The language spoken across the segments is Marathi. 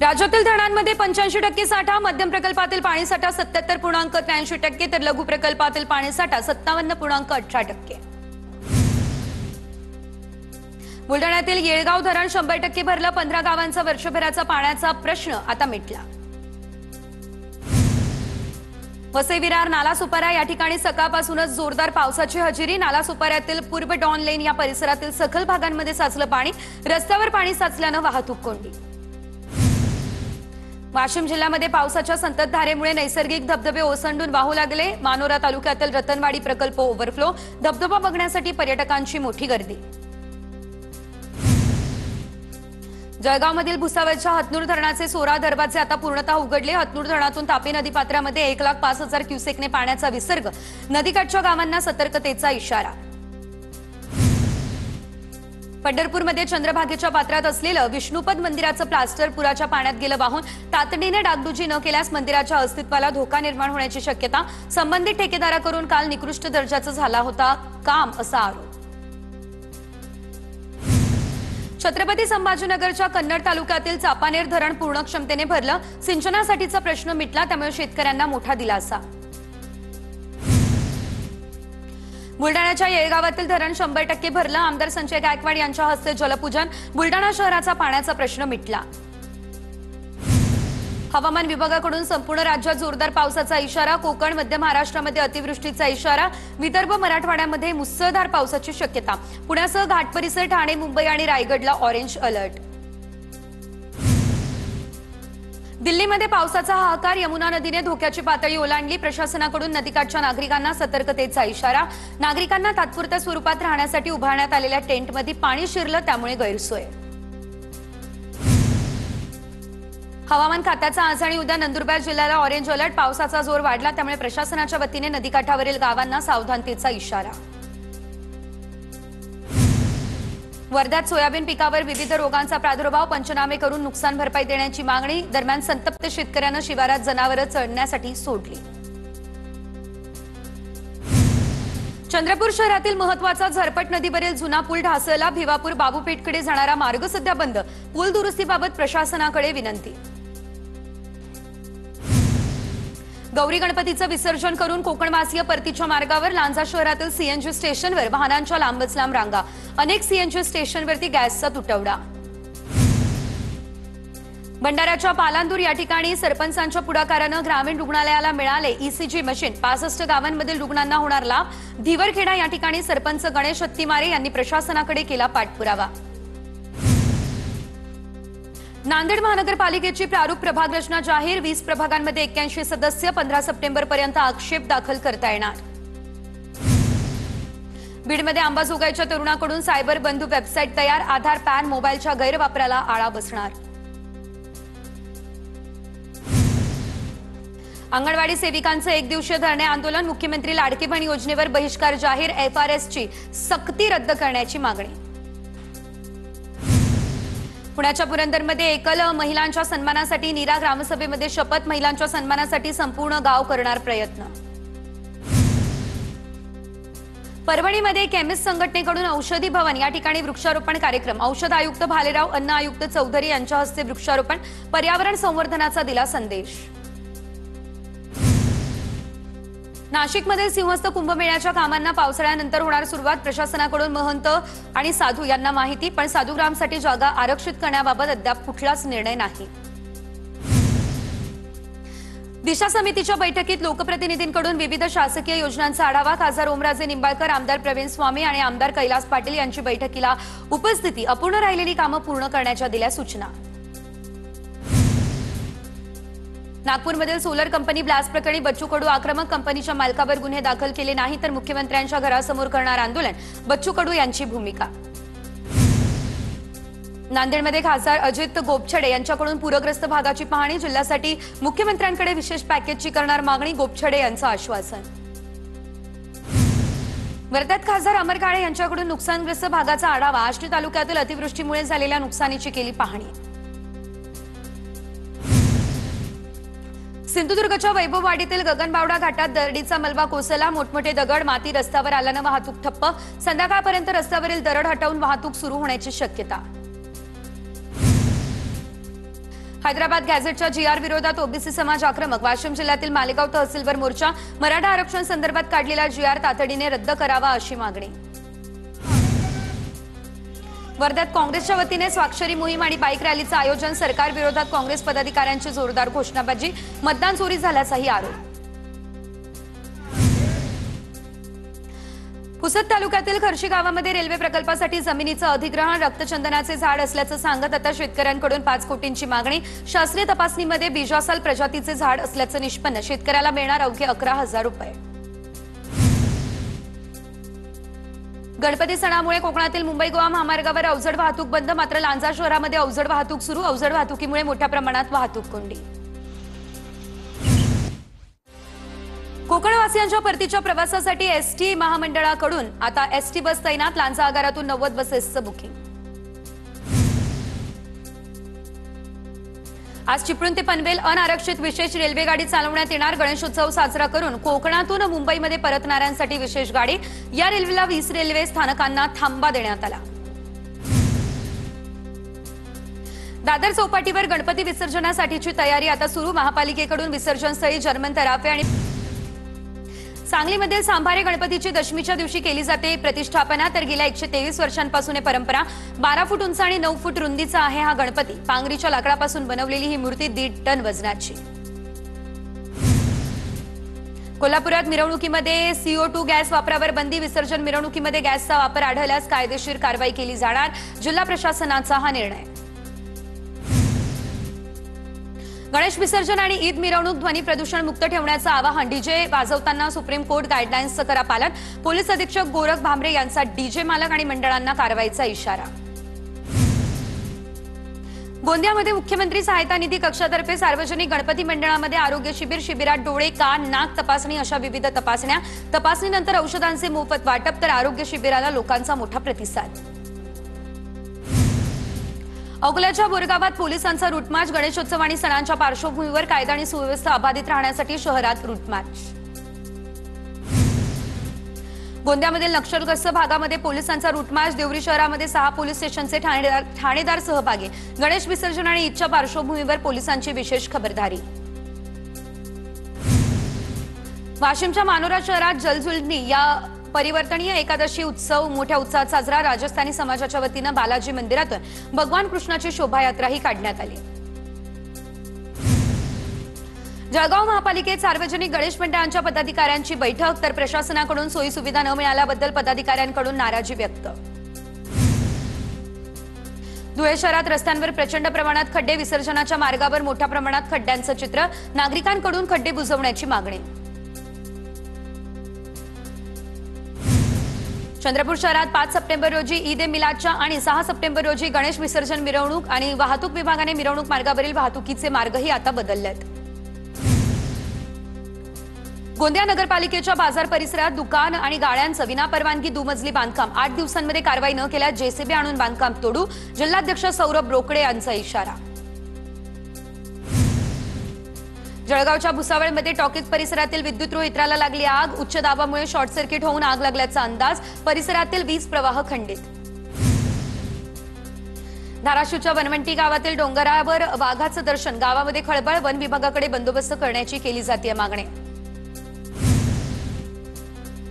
राज्यातील धरणांमध्ये 85% साठा, मध्यम प्रकल्पातील पाणीसाठा 77.83%, तर लघु प्रकल्पातील पाणीसाठा 57.18%. बुलढाण्यातील येळगाव धरण 100% भरलं. 15 गावांचा वर्षभराचा पाण्याचा प्रश्न आता मिटला. वसई विरार नालासोपारा या ठिकाणी सकाळपासूनच जोरदार पावसाची हजेरी. नालासोपाऱ्यातील पूर्व डॉन लेन या परिसरातील सखल भागांमध्ये साचलं पाणी. रस्त्यावर पाणी साचल्यानं वाहतूक कोंडी. वाशिम जिल्ह्यामध्ये पावसाच्या संततधारेमुळे नैसर्गिक धबधबे ओसंडून वाहू लागले. मानोरा तालुक्यातील रतनवाडी प्रकल्प ओव्हरफ्लो. धबधबा बघण्यासाठी पर्यटकांची मोठी गर्दी. जळगावमधील भुसावळच्या हतनूर धरणाचे 16 दरवाजे आता पूर्णतः उघडले. हतनूर धरणातून तापी नदीपात्रामध्ये 1,05,000 क्युसेकने पाण्याचा विसर्ग. नदीकाठच्या गावांना सतर्कतेचा इशारा. पंढरपूरमध्ये चंद्रभागेच्या पात्रात असलेलं विष्णुपद मंदिराचं प्लास्टर पुराच्या पाण्यात गेलं वाहून. तातडीने डागडुजी न केल्यास मंदिराच्या अस्तित्वाला धोका निर्माण होण्याची शक्यता. संबंधित ठेकेदाराकडून काल निकृष्ट दर्जाचं झाला होता काम, असा आरोप. छत्रपती संभाजीनगरच्या कन्नड तालुक्यातील चापानेर धरण पूर्ण क्षमतेने भरलं. सिंचनासाठीचा प्रश्न मिटला, त्यामुळे शेतकऱ्यांना मोठा दिलासा. बुलडाण्याच्या येळगावातील धरण 100% भरलं. आमदार संजय गायकवाड यांच्या हस्ते जलपूजन. बुलडाणा शहराचा पाण्याचा प्रश्न मिटला. हवामान विभागाकडून संपूर्ण राज्यात जोरदार पावसाचा इशारा. कोकण, मध्य महाराष्ट्रामध्ये अतिवृष्टीचा इशारा. विदर्भ, मराठवाड्यामध्ये मुसळधार पावसाची शक्यता. पुण्यासह घाट परिसर, ठाणे, मुंबई आणि रायगडला ऑरेंज अलर्ट. दिल्लीमध्ये पावसाचा हाहाकार. यमुना नदीने धोक्याची पातळी ओलांडली. प्रशासनाकडून नदीकाठच्या नागरिकांना सतर्कतेचा इशारा. नागरिकांना तात्पुरत्या स्वरूपात राहण्यासाठी उभारण्यात आलेल्या टेंटमध्ये पाणी शिरलं, त्यामुळे गैरसोय. हवामान खात्याचा आज आणि उद्या नंदुरबार जिल्ह्याला ऑरेंज अलर्ट. पावसाचा जोर वाढला, त्यामुळे प्रशासनाच्या वतीने नदीकाठावरील गावांना सावधानतेचा इशारा. वर्ध्यात सोयाबीन पिकावर विविध रोगांचा प्रादुर्भाव. पंचनामे करून नुकसान भरपाई देण्याची मागणी. दरम्यान संतप्त शेतकऱ्यांना शिवारात जनावरं चरण्यासाठी सोडली. चंद्रपूर शहरातील महत्वाचा झरपट नदीवरील जुना पूल ढासळला. भिवापूर बाबूपेठकडे जाणारा मार्ग सध्या बंद. पूल दुरुस्तीबाबत प्रशासनाकडे विनंती. गौरी गणपतीचं विसर्जन करून कोकणवासीय परतीच्या मार्गावर. लांजा शहरातील सीएनजी स्टेशनवर वाहनांच्या लांबच लांब रांगा. अनेक सीएनजी स्टेशनवरती गॅसचा तुटवडा. भंडाऱ्याच्या पालांदूर या ठिकाणी सरपंचांच्या पुढाकारानं ग्रामीण रुग्णालयाला मिळाले ईसीजी मशीन. 65 गावांमधील रुग्णांना होणार लाभ. धिवरखेडा या ठिकाणी सरपंच गणेश हत्तीमारे यांनी प्रशासनाकडे केला पाठपुरावा. नांदेड महानगरपालिकेची प्रारूप प्रभाग रचना जाहीर. 20 प्रभागांमध्ये 81 सदस्य. 15 सप्टेंबरपर्यंत आक्षेप दाखल करता येणार. बीडमध्ये अंबाजोगाईच्या तरुणाकडून सायबर बंधू वेबसाईट तयार. आधार, पॅन, मोबाईलच्या गैरवापराला आळा बसणार. अंगणवाडी सेविकांचं 1 दिवसीय धरणे आंदोलन. मुख्यमंत्री लाडकी बहीण योजनेवर बहिष्कार जाहीर. FRSची सक्ती रद्द करण्याची मागणी. पुण्याच्या पुरंदरमध्ये एकल महिलांच्या सन्मानासाठी नीरा ग्रामसभेमध्ये शपथ. महिलांच्या सन्मानासाठी संपूर्ण गाव करणार प्रयत्न. परभणीमध्ये केमिस्ट संघटनेकडून औषधी भवन या ठिकाणी वृक्षारोपण कार्यक्रम. औषध आयुक्त भालेराव, अन्न आयुक्त चौधरी यांच्या हस्ते वृक्षारोपण. पर्यावरण संवर्धनाचा दिला संदेश. नाशिकमध्ये सिंहस्थ कुंभमेळ्याच्या कामांना पावसाळ्यानंतर होणार सुरुवात. प्रशासनाकडून महंत आणि साधू यांना माहिती, पण साधुग्रामसाठी जागा आरक्षित करण्याबाबत अद्याप कुठलाच निर्णय नाही. दिशा समितीच्या बैठकीत लोकप्रतिनिधींकडून विविध शासकीय योजनांचा आढावा. खासदार ओमराजे निंबाळकर, आमदार प्रवीण स्वामी आणि आमदार कैलास पाटील यांची बैठकीला उपस्थिती. अपूर्ण राहिलेली कामं पूर्ण करण्याच्या दिल्या सूचना. नागपूरमधील सोलर कंपनी ब्लास्ट प्रकरणी बच्चू कडू आक्रमक. कंपनीच्या मालकावर गुन्हे दाखल केले नाही तर मुख्यमंत्र्यांच्या घरासमोर करणार आंदोलन. बच्चू कडू यांची भूमिका. नांदेडमध्ये खासदार अजित गोपछडे यांच्याकडून पूरग्रस्त भागाची पाहणी. जिल्ह्यासाठी मुख्यमंत्र्यांकडे विशेष पॅकेजची करणार मागणी. गोपछडे यांचं आश्वासन. वर्ध्यात खासदार अमर काळे यांच्याकडून नुकसानग्रस्त भागाचा आढावा. आष्टी तालुक्यातील अतिवृष्टीमुळे झालेल्या नुकसानीची केली पाहणी. सिंधुदुर्गच्या वैभववाडीतील गगनबावडा घाटात दरडीचा मलबा कोसळला. मोठमोठे दगड, माती रस्त्यावर आल्यानं वाहतूक ठप्प. संध्याकाळपर्यंत रस्त्यावरील दरड हटवून वाहतूक सुरू होण्याची शक्यता. हैदराबाद गॅझेटच्या GR विरोधात ओबीसी समाज आक्रमक. वाशिम जिल्ह्यातील मालेगाव तहसीलवर मोर्चा. मराठा आरक्षण संदर्भात काढलेला GR तातडीने रद्द करावा अशी मागणी. वर्ध्यात काँग्रेसच्या वतीने स्वाक्षरी मोहीम आणि बाईक रॅलीचं आयोजन. सरकार विरोधात काँग्रेस पदाधिकाऱ्यांची जोरदार घोषणाबाजी. मतदान चोरी झाल्याचाही आरोप. पुसद तालुक्यातील खर्शी गावामध्ये रेल्वे प्रकल्पासाठी जमिनीचं अधिग्रहण. रक्तचंदनाचे झाड असल्याचं सांगत आता शेतकऱ्यांकडून 5 कोटींची मागणी. शास्त्रीय तपासणीमध्ये बीजासाल प्रजातीचे झाड असल्याचं निष्पन्न. शेतकऱ्याला मिळणार अवघे 11,000 रुपये. गणपती सणामुळे कोकणातील मुंबई गोवा महामार्गावर अवजड वाहतूक बंद. मात्र लांजा शहरामध्ये अवजड वाहतूक सुरू. अवजड वाहतुकीमुळे मोठ्या प्रमाणात वाहतूक कोंडी. कोकणवासियांच्या परतीच्या प्रवासासाठी एसटी महामंडळाकडून आता एसटी बस तैनात. लांजा आगारातून 90 बसेसचं बुकिंग. आज चिपळूण ते पनवेल अनारक्षित विशेष रेल्वेगाडी चालवण्यात येणार. गणेशोत्सव साजरा करून कोकणातून मुंबईमध्ये परतणाऱ्यांसाठी विशेष गाडी. या रेल्वेला 20 रेल्वे स्थानकांना थांबा देण्यात आला. दादर चौपाटीवर गणपती विसर्जनासाठीची तयारी आता सुरू. महापालिकेकडून विसर्जनस्थळी जर्मन तराफे आणि सांगलीमध्ये सांभारे गणपतीची दशमीच्या दिवशी केली जाते प्रतिष्ठापना. तर गेल्या 123 वर्षांपासून ही परंपरा. 12 फूट उंच आणि 9 फूट रुंदीचा आहे हा गणपती. पांगरीच्या लाकडापासून बनवलेली ही मूर्ती 1.5 टन वजनाची. कोल्हापुरात मिरवणुकीमध्ये CO2 गॅस वापरावर बंदी. विसर्जन मिरवणुकीमध्ये गॅसचा वापर आढळल्यास कायदेशीर कारवाई केली जाणार. जिल्हा प्रशासनाचा हा निर्णय. गणेश विसर्जन आणि ईद मिरवणूक ध्वनी प्रदूषण मुक्त ठेवण्याचं आवाहन. डीजे वाजवताना सुप्रीम कोर्ट गाईडलाईन्सचं करा पालन. पोलीस अधीक्षक गोरख भामरे यांचा डीजे मालक आणि मंडळांना कारवाईचा इशारा. गोंदियामध्ये मुख्यमंत्री सहायता निधी कक्षातर्फे सार्वजनिक गणपती मंडळामध्ये आरोग्य शिबिर. शिबिरात डोळे, कान, नाक तपासणी अशा विविध तपासण्या. तपासणीनंतर औषधांचे मोफत वाटप. तर आरोग्य शिबिराला लोकांचा मोठा प्रतिसाद. अकोल्याच्या बोरगावात पोलिसांचा रूटमार्च. गणेशोत्सव आणि सणांच्या पार्श्वभूमीवर कायदा आणि सुव्यवस्था अबाधित राहण्यासाठी शहरात रूटमार्च. गोंदियामधील नक्षलग्रस्त भागामध्ये पोलिसांचा रूटमार्च. देवरी शहरामध्ये 6 पोलीस स्टेशनचे ठाणेदार सहभागी. गणेश विसर्जन आणि ईदच्या पार्श्वभूमीवर पोलिसांची विशेष खबरदारी. वाशिमच्या मानोरा शहरात जलजुलनी या परिवर्तनीय एकादशी उत्सव मोठ्या उत्साहात साजरा. राजस्थानी समाजाच्या वतीनं बालाजी मंदिरातून भगवान कृष्णाची शोभायात्राही काढण्यात आली. जळगाव महापालिकेत सार्वजनिक गणेश मंडळांच्या पदाधिकाऱ्यांची बैठक. तर प्रशासनाकडून सोयी सुविधा न मिळाल्याबद्दल पदाधिकाऱ्यांकडून नाराजी व्यक्त. धुळे शहरात रस्त्यांवर प्रचंड प्रमाणात खड्डे. विसर्जनाच्या मार्गावर मोठ्या प्रमाणात खड्ड्यांचं चित्र. नागरिकांकडून खड्डे बुजवण्याची मागणी. चंद्रपूर शहरात 5 सप्टेंबर रोजी ईद ए मिलादच्या आणि 6 सप्टेंबर रोजी गणेश विसर्जन मिरवणूक. आणि वाहतूक विभागाने मिरवणूक मार्गावरील वाहतुकीचे मार्गही आता बदललेत. गोंदिया नगरपालिकेच्या बाजार परिसरात दुकान आणि गाळ्यांचं विनापरवानगी दुमजली बांधकाम. 8 दिवसांमध्ये कारवाई न केल्यास JCB आणून बांधकाम तोडू. जिल्हाध्यक्ष सौरभ रोकडे यांचा इशारा. जळगावच्या भुसावळमध्ये टॉकीज परिसरातील विद्युत रोहित्राला लागली आग. उच्च दाबामुळे शॉर्ट सर्किट होऊन आग लागल्याचा अंदाज. परिसरातील वीज प्रवाह खंडित. धाराशिवच्या वनवंटी गावातील डोंगरावर वाघाचं दर्शन. गावामध्ये खळबळ. वन विभागाकडे बंदोबस्त करण्याची केली जाते मागणी.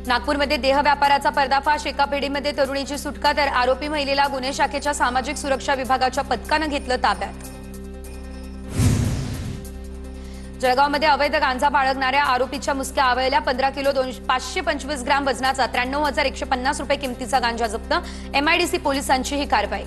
नागपूरमध्ये देह व्यापाराचा पर्दाफाश. एका पेढीमध्ये तरुणीची सुटका. तर आरोपी महिलेला गुन्हे शाखेच्या सामाजिक सुरक्षा विभागाच्या पथकानं घेतलं ताब्यात. जळगावमध्ये अवैध गांजा बाळगणाऱ्या आरोपीच्या मुसक्या आवळल्या. 15 किलो 525 ग्राम वजनाचा 93,150 रुपये किमतीचा गांजा जप्त. MIDC पोलिसांची ही कारवाई.